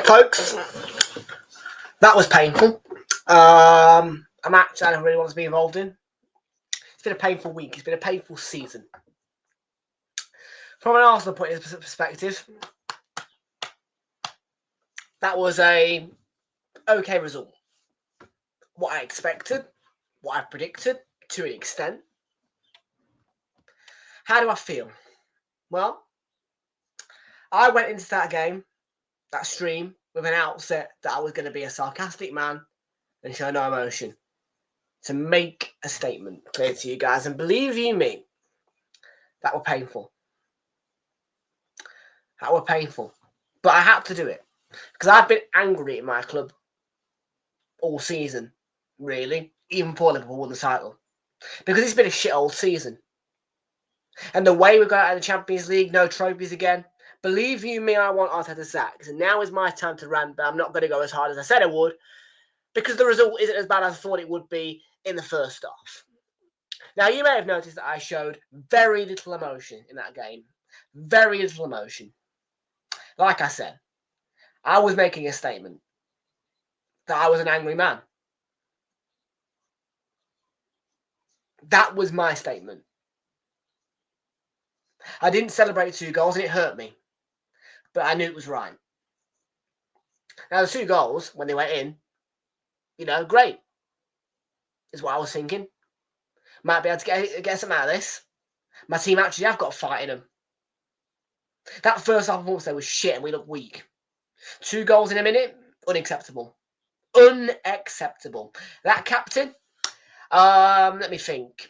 Folks, that was painful. A match I don't really want to be involved in. It's been a painful week. It's been a painful season. From an Arsenal point of perspective, that was a okay result. What I expected, what I predicted, to an extent. How do I feel? Well, I went into that game, that stream, with an outset that I was going to be a sarcastic man and show no emotion. To make a statement clear to you guys. And believe you me, that were painful. That were painful. But I had to do it. Because I've been angry at my club all season, really. Even before Liverpool won the title. Because it's been a shit old season. And the way we got out of the Champions League, no trophies again. Believe you me, I want Arteta sacked. And now is my time to rant, but I'm not going to go as hard as I said I would. Because the result isn't as bad as I thought it would be in the first half. Now, you may have noticed that I showed very little emotion in that game. Very little emotion. Like I said, I was making a statement that I was an angry man. That was my statement. I didn't celebrate 2 goals and it hurt me. But I knew it was right. Now, the 2 goals, when they went in, great. Is what I was thinking. Might be able to get something out of this. My team actually have got a fight in them. That first half performance there was shit and we looked weak. 2 goals in a minute, unacceptable. Unacceptable. That captain, let me think.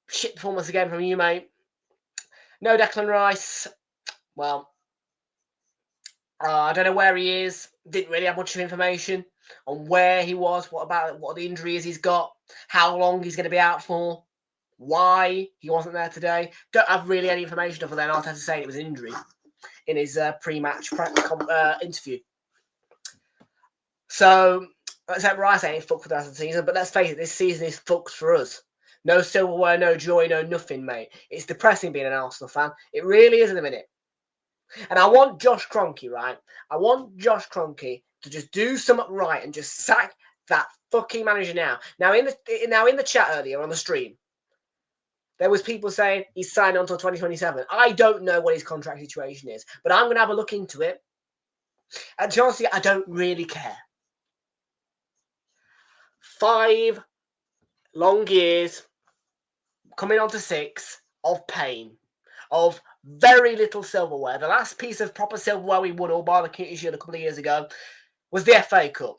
Shit performance again from you, mate. No Declan Rice. Well, I don't know where he is. Didn't really have much of information on where he was, what the injuries he's got, how long he's going to be out for, why he wasn't there today. Don't have really any information other than Arteta saying it was an injury in his pre-match interview. So, let's have Rice ain't fucked for the rest of the season, but let's face it, this season is fucked for us. No silverware, no joy, no nothing, mate. It's depressing being an Arsenal fan. It really is in a minute. And I want Josh Kroenke, right? I want Josh Kroenke to just do something right and just sack that fucking manager now. Now in the chat earlier on the stream, there was people saying he's signed on until 2027. I don't know what his contract situation is, but I'm going to have a look into it. And honestly, I don't really care. 5 long years, coming on to 6, of pain, of very little silverware. The last piece of proper silverware we won all by the Community Shield a couple of years ago was the FA Cup.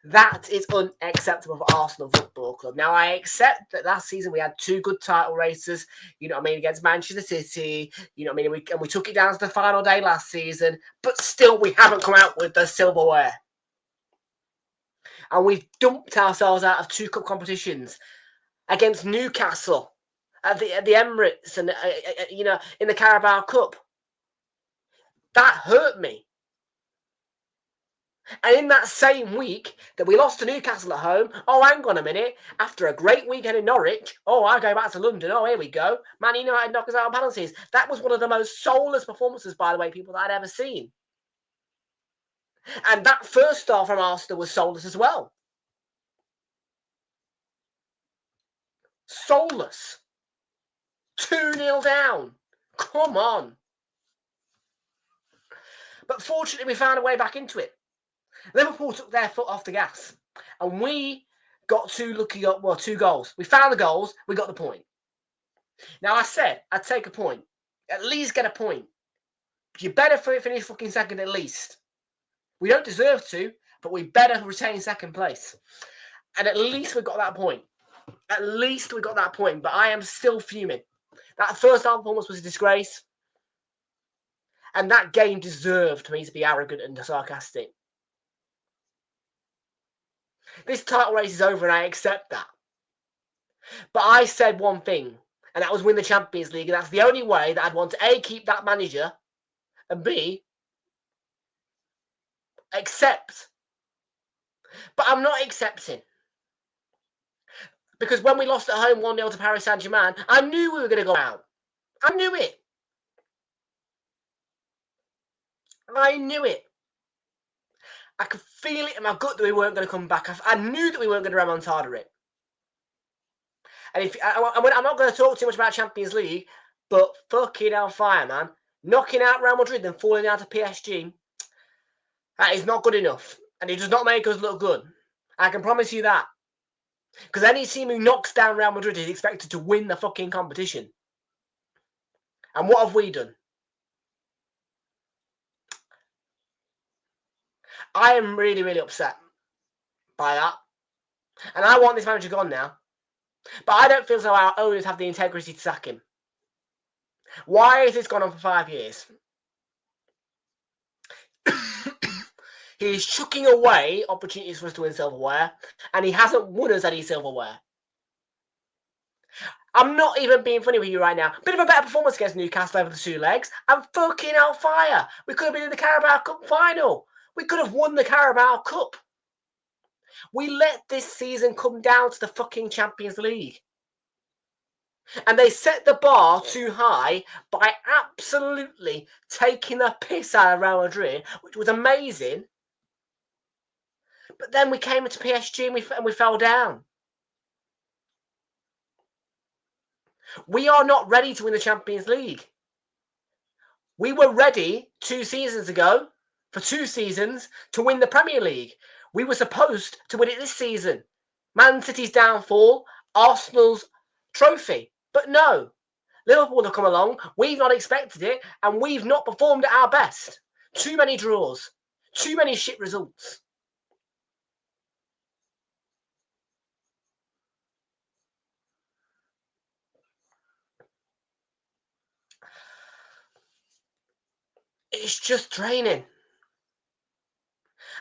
That is unacceptable for Arsenal Football Club. Now, I accept that last season we had 2 good title races, against Manchester City, and we took it down to the final day last season, but still we haven't come out with the silverware. And we've dumped ourselves out of 2 cup competitions against Newcastle at the Emirates and, in the Carabao Cup. That hurt me. And in that same week that we lost to Newcastle at home, hang on a minute, after a great weekend in Norwich, I go back to London, here we go, Man United knock us out on penalties. That was one of the most soulless performances, by the way, people that I'd ever seen. And that first start from Arsenal was soulless as well. Soulless. 2-0 down. Come on. But fortunately, we found a way back into it. Liverpool took their foot off the gas. And we got 2 goals. We found the goals. We got the point. Now, I said I'd take a point. At least get a point. You better finish fucking second at least. We don't deserve to, but we better retain second place. And at least we got that point. At least we got that point. But I am still fuming. That first half performance was a disgrace. And that game deserved me to be arrogant and sarcastic. This title race is over and I accept that. But I said one thing, and that was win the Champions League. And that's the only way that I'd want to A, keep that manager, and B, accept. But I'm not accepting. Because when we lost at home 1-0 to Paris Saint-Germain, I knew we were going to go out. I knew it. I knew it. I could feel it in my gut that we weren't going to come back. I knew that we weren't going to remontada it. And I'm not going to talk too much about Champions League, but fucking hellfire, man. Knocking out Real Madrid and falling out of PSG, that is not good enough. And it does not make us look good. I can promise you that. Because any team who knocks down Real Madrid is expected to win the fucking competition. And what have we done? I am really, really upset by that. And I want this manager gone now. But I don't feel as though our owners have the integrity to sack him. Why has this gone on for 5 years? He is chucking away opportunities for us to win silverware, and he hasn't won us any silverware. I'm not even being funny with you right now. Bit of a better performance against Newcastle over the 2 legs. I'm fucking on fire. We could have been in the Carabao Cup final. We could have won the Carabao Cup. We let this season come down to the fucking Champions League. And they set the bar too high by absolutely taking the piss out of Real Madrid, which was amazing. But then we came into PSG and we fell down. We are not ready to win the Champions League. We were ready 2 seasons ago, for 2 seasons, to win the Premier League. We were supposed to win it this season. Man City's downfall, Arsenal's trophy. But no, Liverpool have come along, we've not expected it, and we've not performed at our best. Too many draws, too many shit results. It's just draining.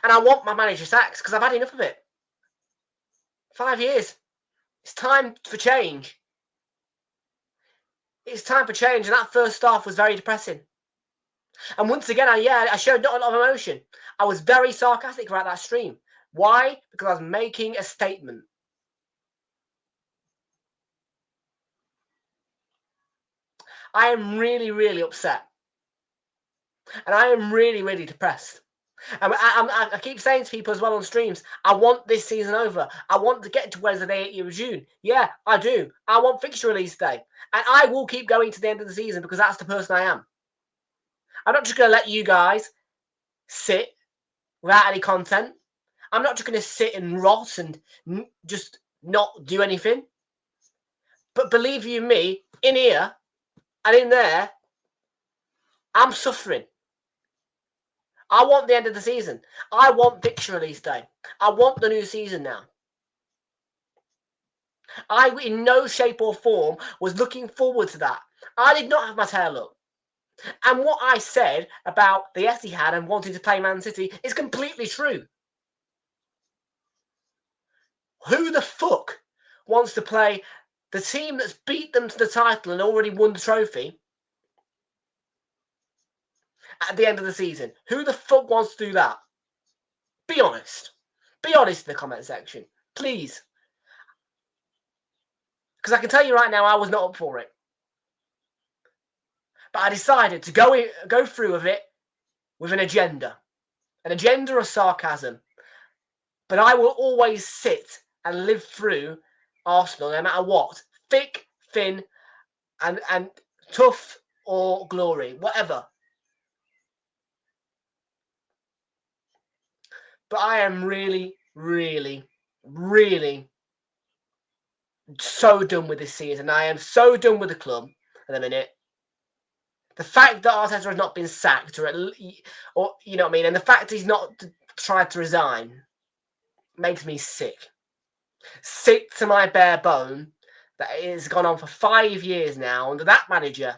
And I want my manager sacked because I've had enough of it. 5 years. It's time for change. It's time for change, and that first half was very depressing. And once again, I showed not a lot of emotion. I was very sarcastic about that stream. Why? Because I was making a statement. I am really, really upset. And I am really, really depressed. And I keep saying to people as well on streams, I want this season over. I want to get to Wednesday, the 8th of June. Yeah, I do. I want fixture release day. And I will keep going to the end of the season because that's the person I am. I'm not just going to let you guys sit without any content. I'm not just going to sit and rot and just not do anything. But believe you me, in here and in there, I'm suffering. I want the end of the season. I want fixture release day. I want the new season now. I, in no shape or form, was looking forward to that. I did not have my tail up. And what I said about the Etihad and wanting to play Man City is completely true. Who the fuck wants to play the team that's beat them to the title and already won the trophy at the end of the season? Who the fuck wants to do that? Be honest. Be honest in the comment section. Please. Because I can tell you right now, I was not up for it. But I decided to go through with it with an agenda of sarcasm. But I will always sit and live through Arsenal no matter what. Thick, thin, and tough or glory, whatever. But I am really, really, really so done with this season. I am so done with the club at the minute. The fact that Arteta has not been sacked, or you know what I mean, and the fact he's not tried to resign makes me sick. Sick to my bare bone that it has gone on for 5 years now under that manager,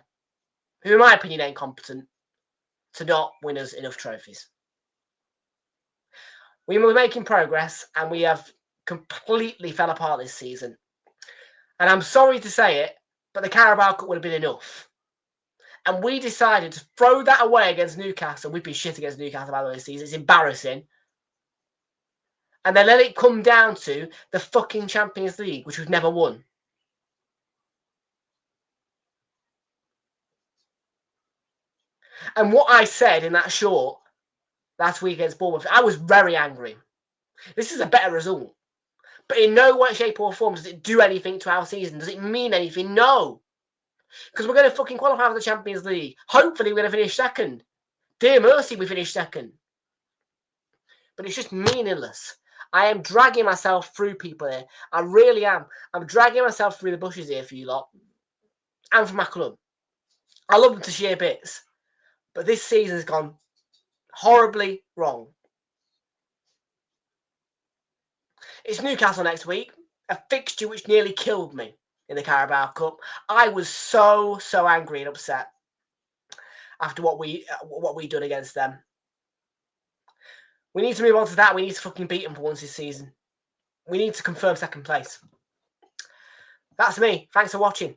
who in my opinion ain't competent, to not win us enough trophies. We were making progress and we have completely fell apart this season. And I'm sorry to say it, but the Carabao Cup would have been enough. And we decided to throw that away against Newcastle. We've been shit against Newcastle by the way this season. It's embarrassing. And then let it come down to the fucking Champions League, which we've never won. And what I said in that short last week against Bournemouth. I was very angry. This is a better result. But in no way, shape or form does it do anything to our season. Does it mean anything? No. Because we're going to fucking qualify for the Champions League. Hopefully we're going to finish second. Dear mercy, we finished second. But it's just meaningless. I am dragging myself through, people here. I really am. I'm dragging myself through the bushes here for you lot. And for my club. I love them to sheer bits. But this season has gone horribly wrong. It's Newcastle next week. A fixture which nearly killed me in the Carabao Cup. I was so angry and upset after what we done against them. We need to move on to that. We need to fucking beat them for once this season. We need to confirm second place. That's me. Thanks for watching.